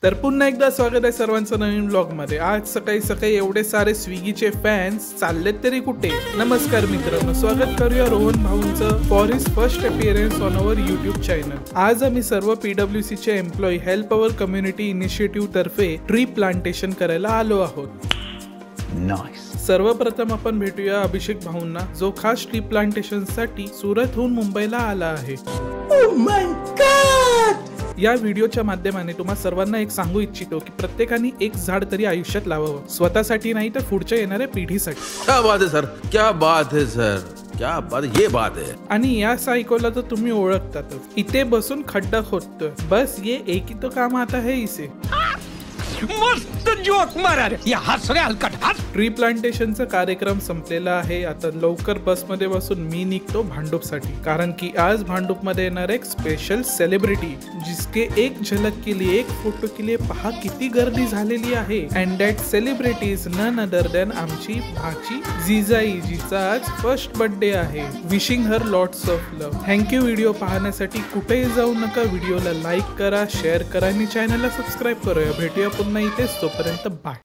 तर पुन्हा एकदा स्वागत आहे सर्वांचं नवीन ब्लॉग मध्ये। आज सकाळी सकाळी एवढे सारे स्विगीचे फॅन्स चाललेत तरी कुठे। नमस्कार मित्रांनो, स्वागत करूया रोहन भाऊंचं for his first appearance on our YouTube channel. आज आम्ही सर्व PWC चे employee help our community initiative तर्फे ट्री प्लांटेशन करायला आलो आहोत। सर्वप्रथम आपण भेटूया अभिषेक भाऊंना, जो खास ट्री प्लांटेशन साठी सुरतहून मुंबईला आला आहे। Oh my God! या व्हिडिओच्या माध्यमाने तुम्हा सर्वांना एक सांगू इच्छितो की प्रत्येकाने एक झाड तरी आयुष्यात लावावं, स्वतःसाठी नाही तर पुढच्या येणाऱ्या पिढीसाठी। क्या बात है सर, क्या बात है सर, क्या बात, ये बात है। आणि या सायकोला तर तुम्ही ओळखतातच, इथे बसून खड्डा खोदतोय, बस ये एक ही तो काम आता है इसे। मस्त जोक मारा रे, या हस रे हलकट हस। ट्री प्लांटेशनचा कार्यक्रम संपलेला आहे। आता लवकर बस मध्ये बसून मी निघतो भांडूप साठी, कारण की आज भांडूप मध्ये येणार एक स्पेशल सेलिब्रिटी, जिसके एक झलक के लिए, एक फोटो के लिए पहा किती गर्दी झालेली आहे। And that celebrity is none other than आमची भाची जिजाई, जिचा आज फर्स्ट बर्थडे आहे। Wishing her lots of love. Thank you video पाहण्यासाठी। कुठेही जाऊ नका, व्हिडिओला लाईक करा, शेअर करा आणि चॅनलला सबस्क्राईब करूया। भेटूया पुन्हा इथेच, तोपर्यंत बाय।